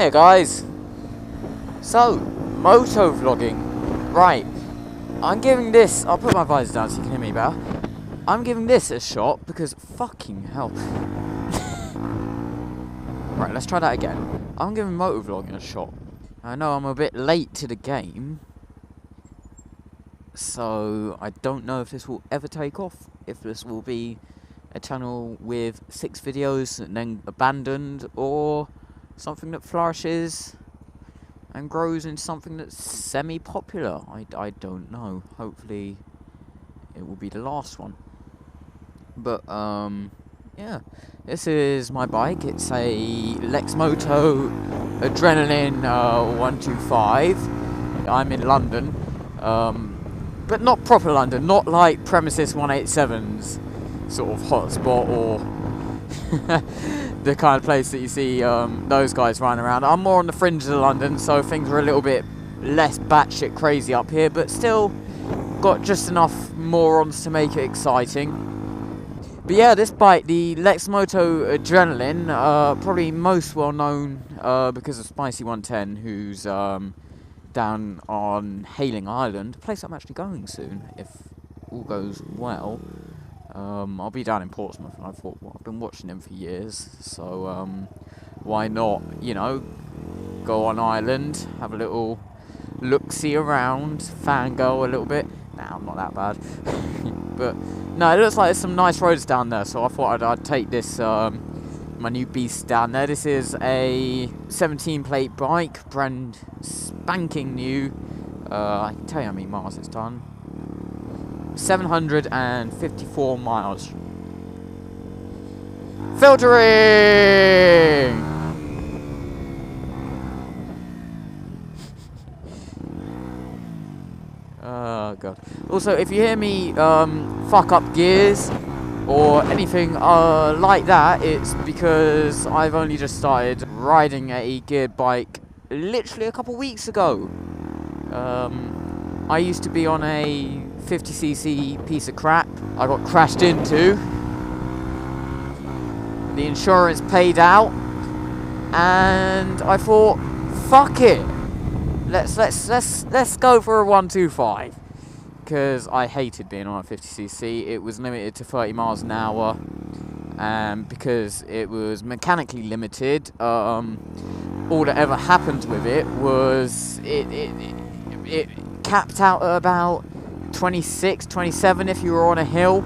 Hiya guys! So, motovlogging. Right, I'm giving this, I'll put my visor down so you can hear me better. I'm giving this a shot because fucking hell. Right, let's try that again. I'm giving motovlogging a shot. I know I'm a bit late to the game, so I don't know if this will ever take off. If this will be a channel with 6 videos and then abandoned, or something that flourishes and grows into something that's semi-popular. I don't know. Hopefully it will be the last one. But yeah, this is my bike. It's a Lexmoto Adrenaline 125. I'm in London, but not proper London, not like Premises 187's sort of hotspot, or the kind of place that you see those guys running around. I'm more on the fringes of London, so things are a little bit less batshit crazy up here, but still got just enough morons to make it exciting. But yeah, this bike, the Lexmoto Adrenaline, probably most well known because of Spicy 110, who's down on Hayling Island, a place I'm actually going soon, if all goes well. I'll be down in Portsmouth, and I thought, well, I've been watching him for years, so why not, you know, go on Ireland, have a little look-see around, fangirl a little bit. Nah, I'm not that bad. But no, it looks like there's some nice roads down there, so I thought I'd take this, my new beast down there. This is a 17 plate bike, brand spanking new. I can tell you how many miles it's done. 754 miles. Filtering! Oh god. Also, if you hear me fuck up gears or anything like that, it's because I've only just started riding a geared bike literally a couple weeks ago. I used to be on a 50cc piece of crap I got crashed into. The insurance paid out, and I thought, fuck it, let's go for a 125, because I hated being on a 50cc. It was limited to 30 miles an hour, and because it was mechanically limited, all that ever happened with it was it capped out at about 26, 27 if you were on a hill.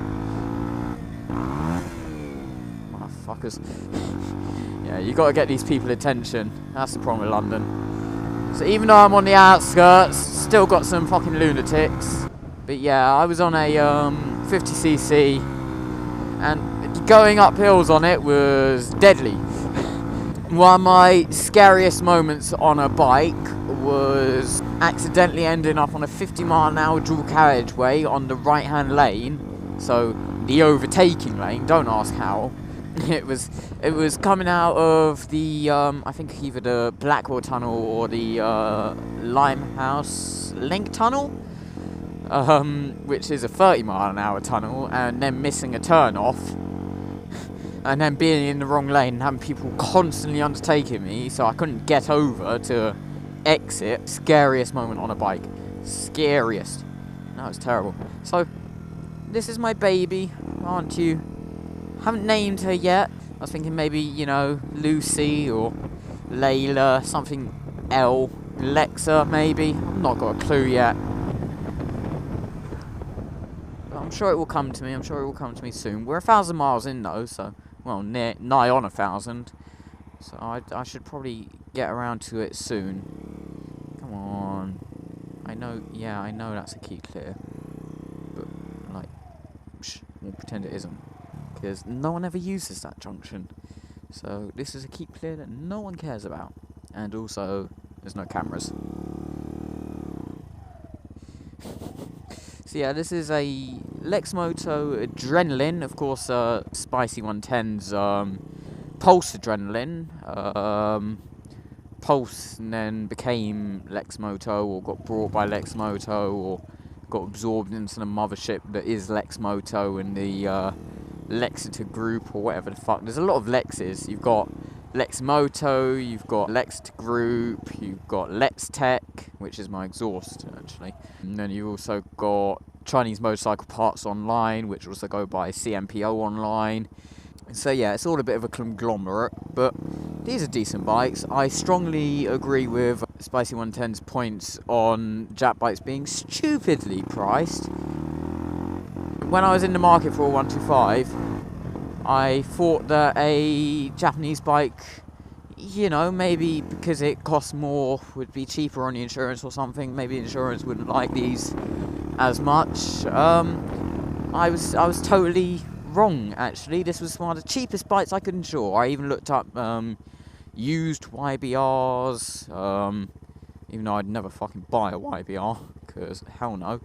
Motherfuckers. Yeah, you gotta get these people attention. That's the problem with London. So even though I'm on the outskirts, still got some fucking lunatics. But yeah, I was on a 50cc, and going up hills on it was deadly. One of my scariest moments on a bike was accidentally ending up on a 50-mile-an-hour dual carriageway on the right-hand lane, so the overtaking lane. Don't ask how. It was coming out of the I think either the Blackwell Tunnel or the Limehouse Link Tunnel, which is a 30-mile-an-hour tunnel, and then missing a turn off, and then being in the wrong lane and having people constantly undertaking me, so I couldn't get over to exit. Scariest moment on a bike. Scariest. No, it's terrible. So, this is my baby, aren't you? Haven't named her yet. I was thinking maybe, you know, Lucy or Layla, something L. Lexa, maybe. I've not got a clue yet. But I'm sure it will come to me. I'm sure it will come to me soon. We're 1,000 miles in, though, so, well, nigh on 1,000. So I should probably get around to it soon. Come on. I know, yeah, I know that's a key clear. But, like, we'll pretend it isn't. Because no one ever uses that junction. So this is a keep clear that no one cares about. And also, there's no cameras. So yeah, this is a Lexmoto Adrenaline. Of course, Spicy 110's Pulse Adrenaline. Pulse and then became Lexmoto, or got brought by Lexmoto, or got absorbed into the mothership that is Lexmoto and the Lexita group, or whatever the fuck. There's a lot of Lexes. You've got Lex Moto, you've got Lex Group, you've got Let's Tech, which is my exhaust actually, and then you've also got Chinese Motorcycle Parts Online, which also go by CMPO Online. So yeah, it's all a bit of a conglomerate, but these are decent bikes. I strongly agree with Spicy 110's points on Jap bikes being stupidly priced. When I was in the market for a 125, I thought that a Japanese bike, you know, maybe because it costs more, would be cheaper on the insurance or something. Maybe insurance wouldn't like these as much. I was totally wrong, actually. This was one of the cheapest bikes I could insure. I even looked up used YBRs, even though I'd never fucking buy a YBR, because hell no.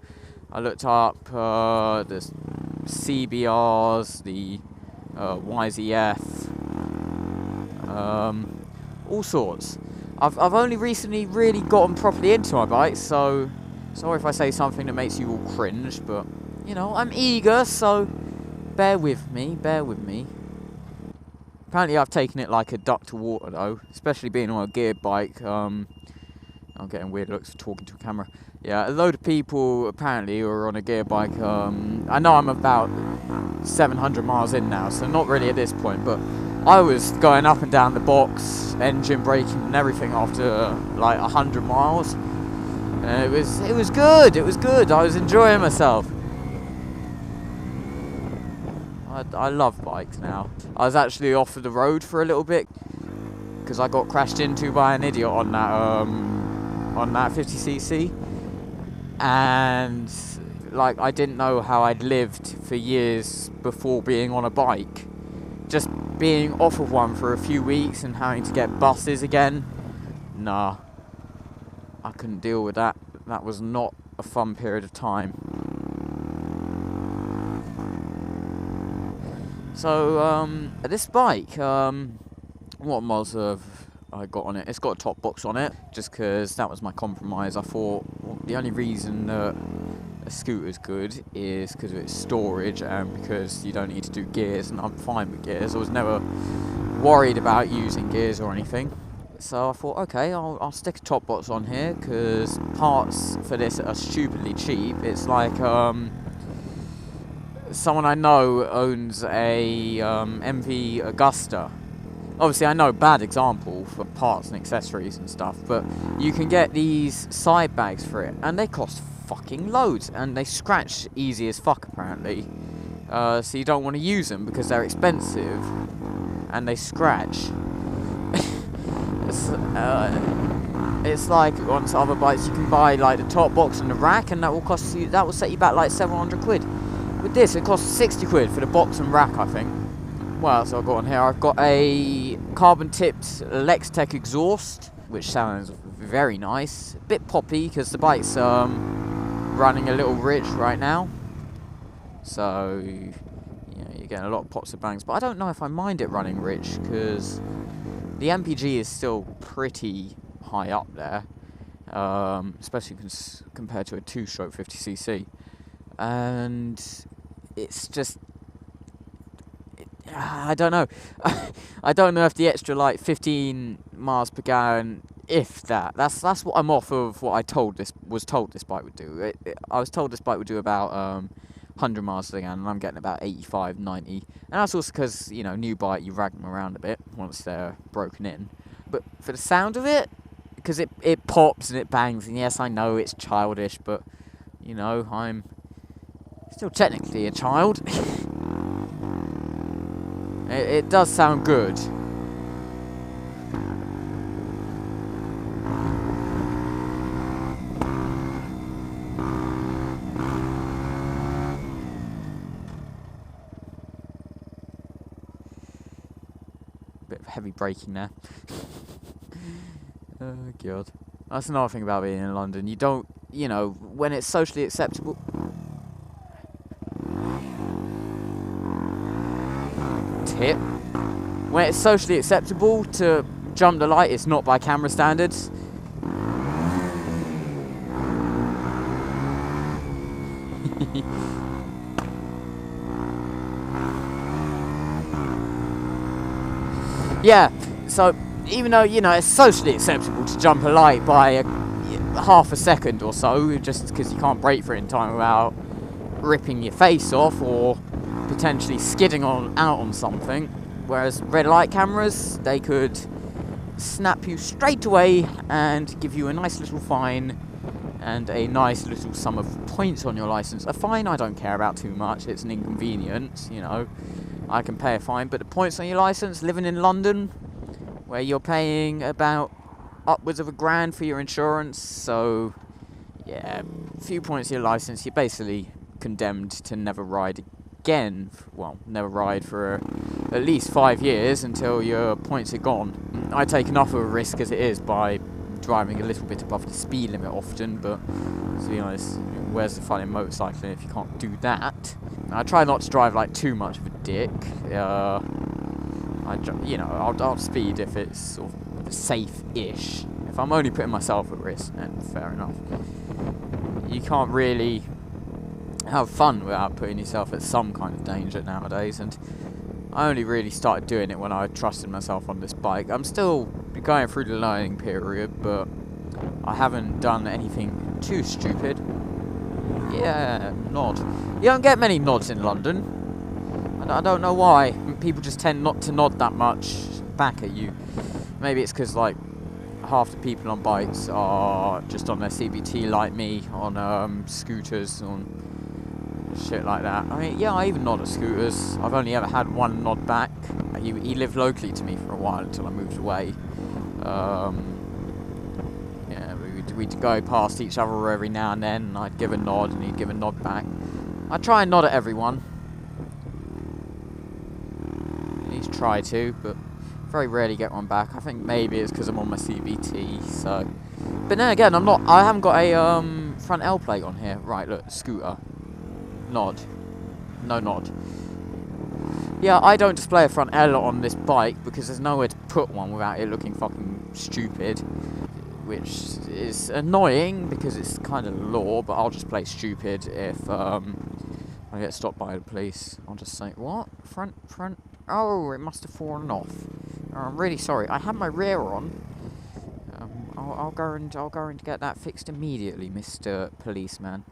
I looked up the CBRs, the YZF, all sorts. I've only recently really gotten properly into my bikes, so sorry if I say something that makes you all cringe, but you know, I'm eager, so bear with me. Apparently I've taken it like a duck to water though, especially being on a geared bike. I'm getting weird looks for talking to a camera. Yeah, a load of people apparently who are on a gear bike. I know I'm about 700 miles in now, so not really at this point, but I was going up and down the box, engine braking and everything after like 100 miles. It was good. I was enjoying myself. I love bikes now. I was actually off of the road for a little bit because I got crashed into by an idiot on that 50cc, and like I didn't know how I'd lived for years before being on a bike. Just being off of one for a few weeks and having to get buses again, nah, I couldn't deal with that. That was not a fun period of time. So this bike, what mods have I got on it? It's got a top box on it, just because that was my compromise. I thought, well, the only reason that a scooter's good is because of its storage and because you don't need to do gears, and I'm fine with gears. I was never worried about using gears or anything. So I thought, okay, I'll stick a top box on here because parts for this are stupidly cheap. It's like someone I know owns a MV Augusta. Obviously, I know, bad example for parts and accessories and stuff, but you can get these side bags for it, and they cost fucking loads, and they scratch easy as fuck, apparently. So you don't want to use them because they're expensive, and they scratch. It's like on some other bikes you can buy like the top box and the rack, and that will set you back like 700 quid. With this, it costs 60 quid for the box and rack, I think. What else have I got on here? I've got a carbon-tipped Lex Tech exhaust, which sounds very nice. A bit poppy because the bike's running a little rich right now. So, you know, you're getting a lot of pops and bangs. But I don't know if I mind it running rich because the MPG is still pretty high up there, especially compared to a 2-stroke 50cc. And it's just, I don't know. I don't know if the extra like 15 miles per gallon, if that. That's what I'm off of. What I was told this bike would do. I was told this bike would do about 100 miles per gallon, and I'm getting about 85, 90. And that's also because, you know, new bike, you rag them around a bit once they're broken in. But for the sound of it, because it pops and it bangs, and yes, I know it's childish, but you know, I'm still technically a child. It does sound good. Bit of heavy braking there. Oh god. That's another thing about being in London. You don't, you know, when it's socially acceptable. Tip. When it's socially acceptable to jump the light, it's not by camera standards. Yeah, So even though, you know, it's socially acceptable to jump a light by half a second or so, just because you can't brake for it in time without ripping your face off or potentially skidding out on something, whereas red light cameras, they could snap you straight away and give you a nice little fine and a nice little sum of points on your license. A fine I don't care about too much, it's an inconvenience, you know, I can pay a fine, but the points on your license, living in London, where you're paying about upwards of £1,000 for your insurance, so yeah, a few points on your license, you're basically condemned to never ride again. Well, never ride for at least 5 years until your points are gone. I take enough of a risk as it is by driving a little bit above the speed limit often, but to be honest, where's the fun in motorcycling if you can't do that? I try not to drive like too much of a dick. You know, I'll speed if it's sort of safe-ish. If I'm only putting myself at risk, then fair enough. You can't really have fun without putting yourself at some kind of danger nowadays, and I only really started doing it when I trusted myself on this bike. I'm still going through the learning period, but I haven't done anything too stupid. Yeah, nod. You don't get many nods in London. I don't know why. People just tend not to nod that much back at you. Maybe it's because, like, half the people on bikes are just on their CBT like me, on scooters, on shit like that. I mean, yeah, I even nod at scooters. I've only ever had one nod back. He lived locally to me for a while until I moved away. Yeah, we'd go past each other every now and then, and I'd give a nod, and he'd give a nod back. I try and nod at everyone. At least try to, but very rarely get one back. I think maybe it's because I'm on my CBT, so... But then again, I haven't got a front L plate on here. Right, look, scooter. Nod. No nod. Yeah, I don't display a front L on this bike because there's nowhere to put one without it looking fucking stupid. Which is annoying because it's kind of law, but I'll just play stupid if I get stopped by the police. I'll just say, what? Front... Oh, it must have fallen off. Oh, I'm really sorry. I had my rear on. I'll go and get that fixed immediately, Mr. Policeman.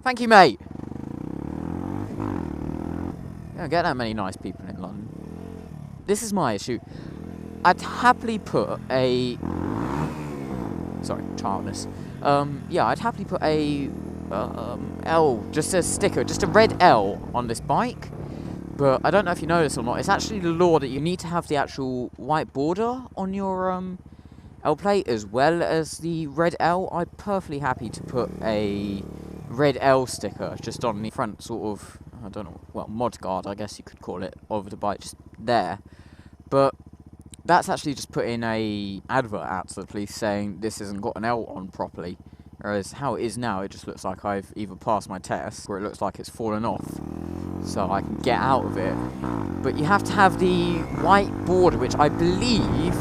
Thank you, mate. You don't get that many nice people in London. This is my issue. I'd happily put a... Sorry, childless. Yeah, I'd happily put a L, just a sticker, just a red L on this bike. But I don't know if you know this or not, it's actually the law that you need to have the actual white border on your L plate as well as the red L. I'm perfectly happy to put a red L sticker just on the front sort of, I don't know, well, mod guard, I guess you could call it, of the bike, just there. But that's actually just putting a advert out to the police saying this hasn't got an L on properly. Whereas how it is now, it just looks like I've either passed my test or it looks like it's fallen off. So I can get out of it. But you have to have the white border, which I believe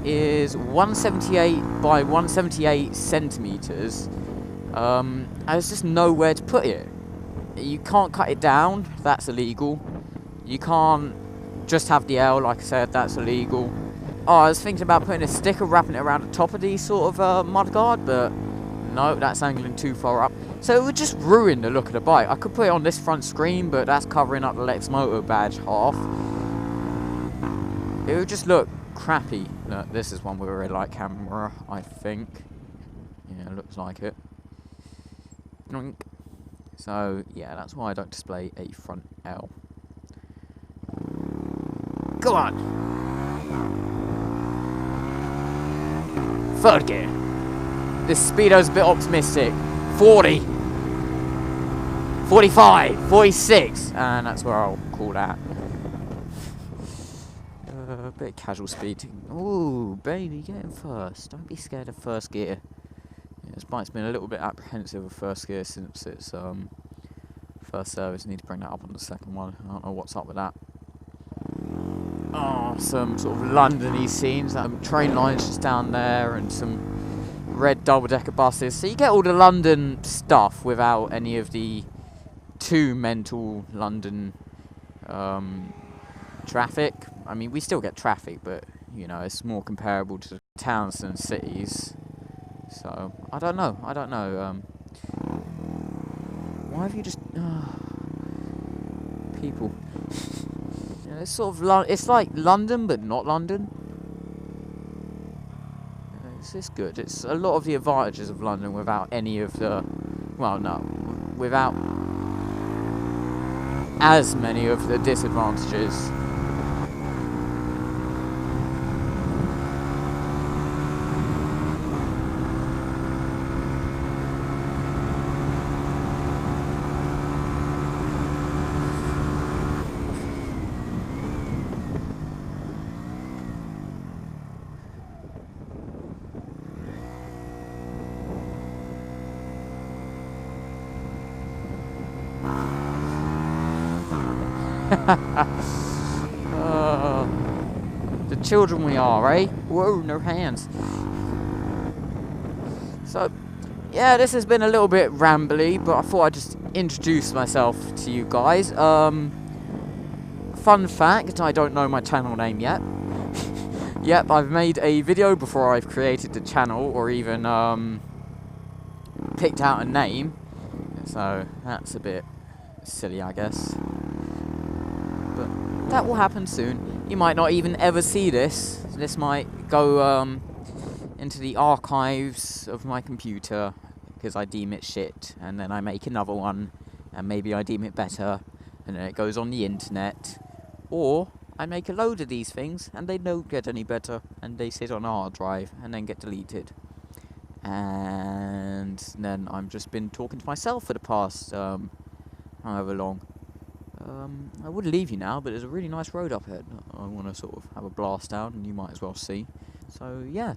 is 178 by 178 centimetres. There's just nowhere to put it. You can't cut it down, that's illegal. You can't just have the L, like I said, that's illegal. Oh, I was thinking about putting a sticker, wrapping it around the top of the sort of mudguard, but no, that's angling too far up. So it would just ruin the look of the bike. I could put it on this front screen, but that's covering up the Lex Moto badge half. It would just look crappy. Look, this is one with a red light camera, I think. Yeah, it looks like it. So, yeah, that's why I don't display a front L. Go on! Third gear. This speedo's a bit optimistic. 40. 45. 46. And that's where I'll call that. A bit of casual speeding. Ooh, baby, get in first. Don't be scared of first gear. Yeah, this bike's been a little bit apprehensive of first gear since its first service. Need to bring that up on the second one. I don't know what's up with that. Oh, some sort of London-y scenes. Train lines just down there and some red double-decker buses. So you get all the London stuff without any of the too mental London traffic. I mean, we still get traffic, but you know, it's more comparable to towns than cities. So I don't know. Why have you just people? You know, it's sort of it's like London, but not London. It's good. It's a lot of the advantages of London without any of the, well, no, without as many of the disadvantages. The children we are, eh? Whoa, no hands. So, yeah, this has been a little bit rambly, but I thought I'd just introduce myself to you guys. Fun fact, I don't know my channel name yet. Yep, I've made a video before I've created the channel, or even picked out a name. So, that's a bit silly, I guess. But that will happen soon. You might not even ever see this. This might go into the archives of my computer because I deem it shit, and then I make another one, and maybe I deem it better, and then it goes on the internet. Or I make a load of these things, and they don't get any better, and they sit on a hard drive, and then get deleted. And then I've just been talking to myself for the past however long. I would leave you now, but there's a really nice road up ahead. I want to sort of have a blast down, and you might as well see. So yeah,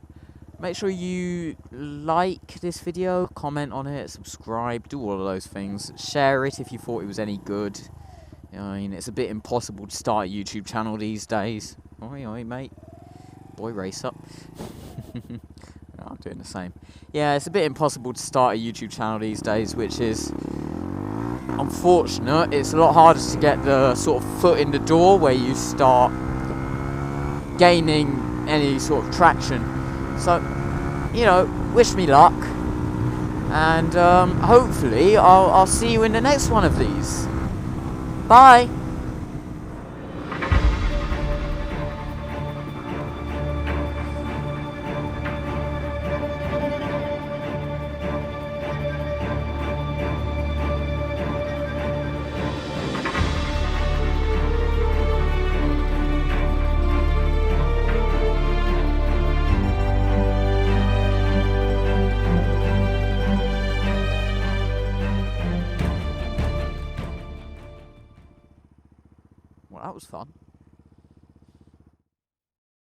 make sure you like this video, comment on it, subscribe, do all of those things. Share it if you thought it was any good. You know, I mean, it's a bit impossible to start a YouTube channel these days. Oi, oi, mate. Boy, race up. I'm doing the same. Yeah, it's a bit impossible to start a YouTube channel these days, which is unfortunate. It's a lot harder to get the sort of foot in the door where you start gaining any sort of traction. So, you know, wish me luck, and hopefully I'll see you in the next one of these. Bye. Well, that was fun.